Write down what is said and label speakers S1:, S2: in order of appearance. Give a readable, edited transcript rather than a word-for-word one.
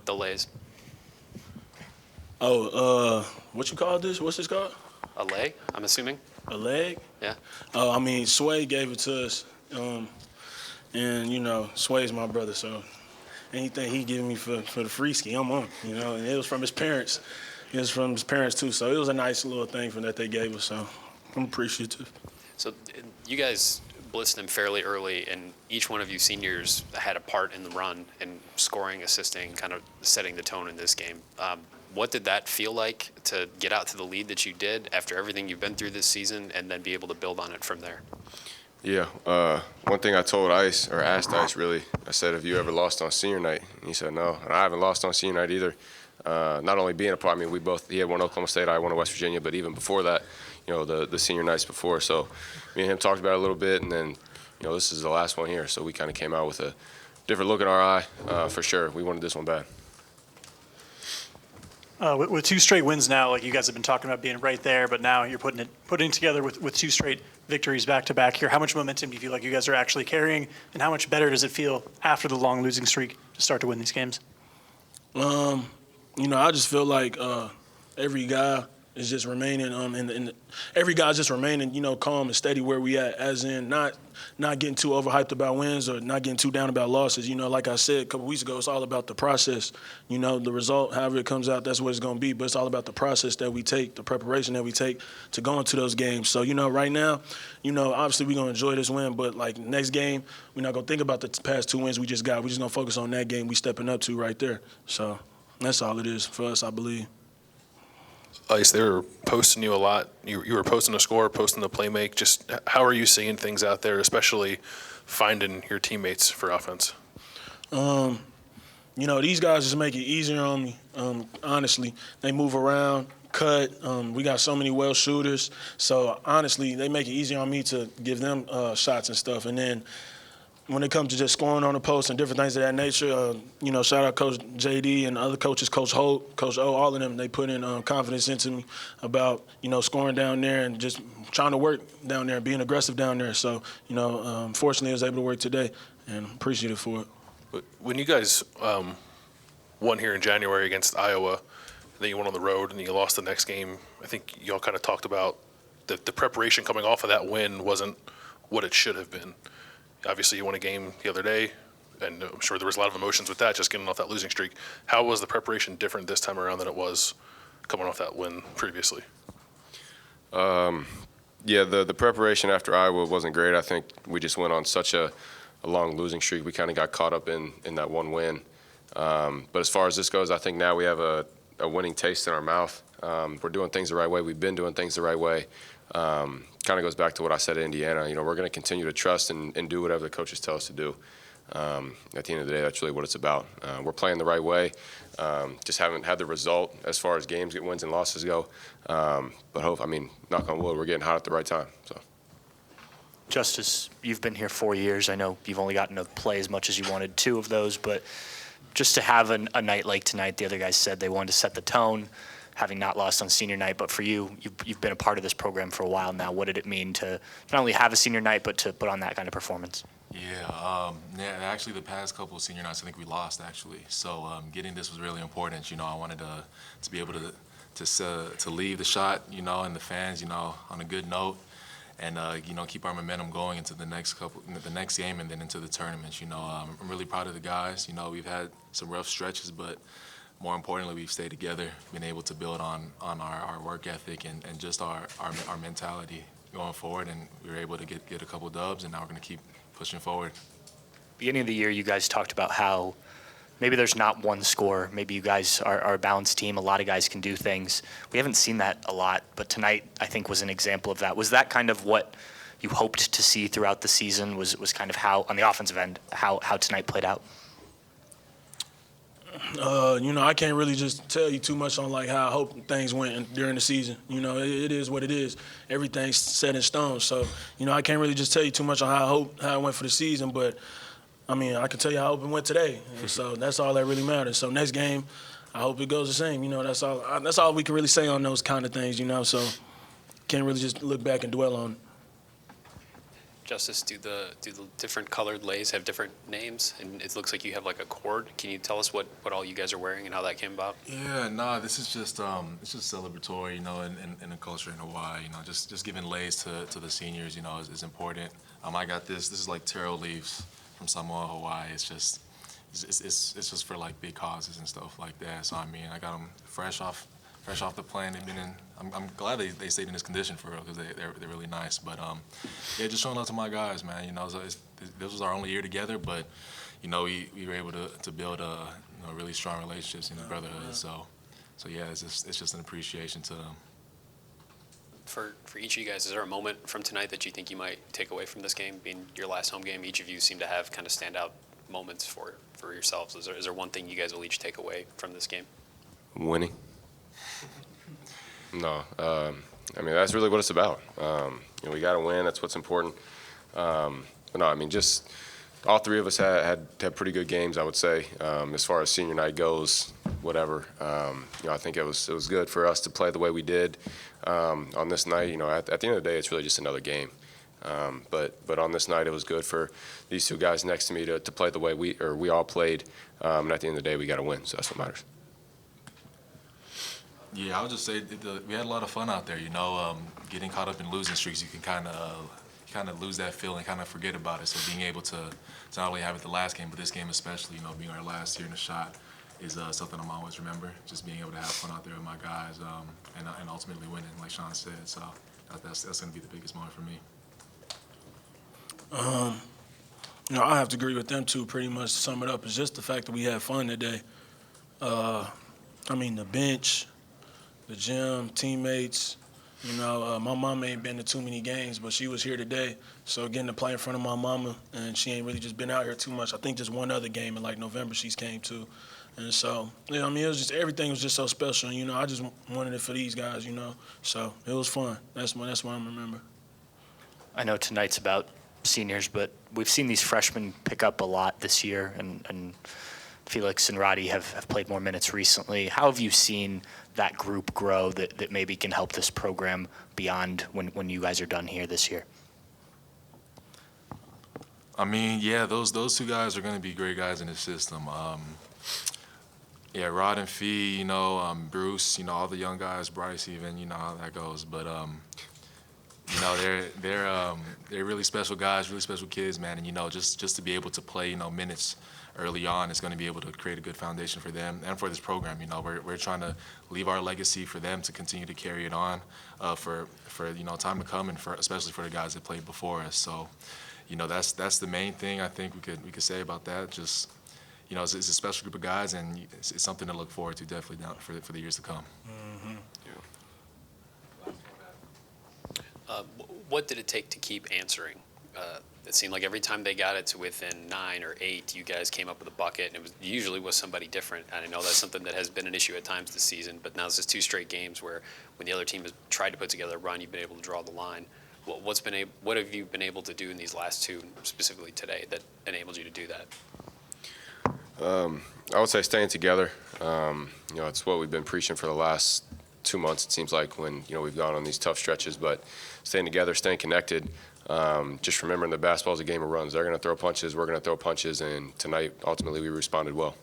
S1: the Lays?
S2: What you call this? What's this called?
S1: A lay, I'm assuming?
S2: A leg?
S1: Yeah.
S2: Sway gave it to us. And Sway's my brother, so anything he giving me for the free ski, I'm on. And it was from his parents. It was from his parents, too. So it was a nice little thing that they gave us, so I'm appreciative.
S1: So you guys blitzed them fairly early, and each one of you seniors had a part in the run and scoring, assisting, kind of setting the tone in this game. What did that feel like to get out to the lead that you did after everything you've been through this season and then be able to build on it from there?
S3: Yeah. One thing I told Ice, or asked Ice really, I said, have you ever lost on senior night? And he said, no. And I haven't lost on senior night either. Not only being a part, he had won Oklahoma State, I won at West Virginia, but even before that, the senior nights before. So me and him talked about it a little bit, and then, this is the last one here. So we kind of came out with a different look in our eye, for sure. We wanted this one bad.
S4: With 2 straight wins now, like you guys have been talking about being right there, but now you're putting it together with 2 straight victories back to back here. How much momentum do you feel like you guys are actually carrying, and how much better does it feel after the long losing streak to start to win these games?
S2: I just feel like every guy is just remaining every guy's just remaining, calm and steady where we at, as in not getting too overhyped about wins or not getting too down about losses. Like I said a couple weeks ago, it's all about the process. The result, however it comes out, that's what it's going to be. But it's all about the process that we take, the preparation that we take to go into those games. So, right now, obviously we're going to enjoy this win. But, next game, we're not going to think about the past 2 wins we just got. We're just going to focus on that game we stepping up to right there. So that's all it is for us, I believe.
S5: Ice, they were posting you a lot. You were posting a score, posting the play make. Just how are you seeing things out there, especially finding your teammates for offense?
S2: These guys just make it easier on me, honestly. They move around, cut. We got so many well shooters. So, honestly, they make it easier on me to give them shots and stuff. And then when it comes to just scoring on the post and different things of that nature, shout out Coach JD and other coaches, Coach Holt, Coach O, all of them, they put in confidence into me about, scoring down there and just trying to work down there and being aggressive down there. So, fortunately, I was able to work today and appreciative for it.
S5: When you guys won here in January against Iowa, and then you went on the road and you lost the next game, I think you all kind of talked about the preparation coming off of that win wasn't what it should have been. Obviously, you won a game the other day, and I'm sure there was a lot of emotions with that, just getting off that losing streak. How was the preparation different this time around than it was coming off that win previously?
S3: The preparation after Iowa wasn't great. I think we just went on such a long losing streak. We kind of got caught up in that one win. But as far as this goes, I think now we have a winning taste in our mouth. We're doing things the right way. We've been doing things the right way. Kind of goes back to what I said at Indiana. We're going to continue to trust and do whatever the coaches tell us to do. At the end of the day, that's really what it's about. We're playing the right way. Just haven't had the result as far as games, wins and losses go. But knock on wood, we're getting hot at the right time. So.
S6: Justice, you've been here 4 years. I know you've only gotten to play as much as you wanted 2 of those, but just to have a night like tonight, the other guys said they wanted to set the tone, having not lost on senior night. But for you, you've been a part of this program for a while now. What did it mean to not only have a senior night, but to put on that kind of performance?
S7: Yeah, actually the past couple of senior nights, I think we lost, actually. So getting this was really important. I wanted to be able to leave the shot, and the fans, on a good note. And keep our momentum going into the next game, and then into the tournament. I'm really proud of the guys. We've had some rough stretches, but more importantly, we've stayed together, been able to build on our work ethic and just our mentality going forward. And we were able to get a couple dubs, and now we're going to keep pushing forward.
S6: Beginning of the year, you guys talked about how maybe there's not one score. Maybe you guys are a balanced team. A lot of guys can do things. We haven't seen that a lot, but tonight I think was an example of that. Was that kind of what you hoped to see throughout the season? Was kind of how, on the offensive end, how tonight played out?
S2: I can't really just tell you too much on how I hope things went during the season. It is what it is. Everything's set in stone. So, I can't really just tell you too much on how it went for the season, but I can tell you how I hope it went today. And so that's all that really matters. So next game, I hope it goes the same. That's all we can really say on those kind of things. So can't really just look back and dwell on it.
S1: Justice, do the different colored leis have different names? And it looks like you have like a cord. Can you tell us what all you guys are wearing and how that came about?
S7: Yeah, nah, this is just it's just celebratory, you know, in the culture in Hawaii. You know, just giving leis to the seniors, you know, is important. I got this. This is like taro leaves from Samoa, Hawaii. It's just for like big causes and stuff like that. So I mean, I got them fresh off the plane. They've been in. I'm glad they stayed in this condition for real because they're really nice. But yeah, just showing love to my guys, man. You know, this was our only year together, but you know, we were able to build a really strong relationships in the brotherhood. So yeah, it's just an appreciation to them.
S1: For each of you guys, is there a moment from tonight that you think you might take away from this game, being your last home game? Each of you seem to have kind of standout moments for yourselves. Is there one thing you guys will each take away from this game?
S3: Winning. No, I mean, that's really what it's about. You know, we got to win. That's what's important. But no, I mean, just all three of us had pretty good games, I would say. As far as senior night goes, whatever. You know, I think it was good for us to play the way we did on this night. You know, at the end of the day, it's really just another game. But on this night, it was good for these two guys next to me to play the way we all played. And at the end of the day, we got to win. So that's what matters.
S7: Yeah, I would just say we had a lot of fun out there. You know, getting caught up in losing streaks, you can kind of lose that feeling, kind of forget about it. So being able to not only have it the last game, but this game especially, you know, being our last here in the shot, is something I'm always remember. Just being able to have fun out there with my guys, and ultimately winning, like Sean said. So that's going to be the biggest moment for me.
S2: You know, I have to agree with them too. Pretty much to sum it up, it's just the fact that we had fun today. I mean, the bench, the gym, teammates. You know, my mama ain't been to too many games, but she was here today. So getting to play in front of my mama, and she ain't really just been out here too much. I think just one other game in like November she's came to. And so, yeah, I mean, it was just, everything was just so special. And, you know, I just wanted it for these guys, you know. So it was fun. That's what I'm remember.
S6: I know tonight's about seniors, but we've seen these freshmen pick up a lot this year, and Felix and Roddy have played more minutes recently. How have you seen that group grow that maybe can help this program beyond when you guys are done here this year?
S7: I mean, yeah, those two guys are going to be great guys in the system. Yeah, Rod and Fee, you know, Bruce, you know, all the young guys, Bryce even, you know how that goes. But you know, they're really special guys, really special kids, man. And you know, just to be able to play, you know, minutes early on is going to be able to create a good foundation for them and for this program. You know, we're trying to leave our legacy for them to continue to carry it on for you know, time to come, and especially for the guys that played before us. So, you know, that's the main thing I think we could say about that. Just, you know, it's a special group of guys, and it's something to look forward to definitely down for the years to come.
S2: Mm-hmm.
S1: What did it take to keep answering? It seemed like every time they got it to within 9 or 8, you guys came up with a bucket, and it was usually was somebody different. And I know that's something that has been an issue at times this season, but now this is 2 straight games where when the other team has tried to put together a run, you've been able to draw the line. What have you been able to do in these last 2, specifically today, that enables you to do that?
S3: I would say staying together. You know, it's what we've been preaching for the last 2 months, it seems like, when, you know, we've gone on these tough stretches. But staying together, staying connected, just remembering that basketball is a game of runs. They're going to throw punches, we're going to throw punches, and tonight, ultimately, we responded well.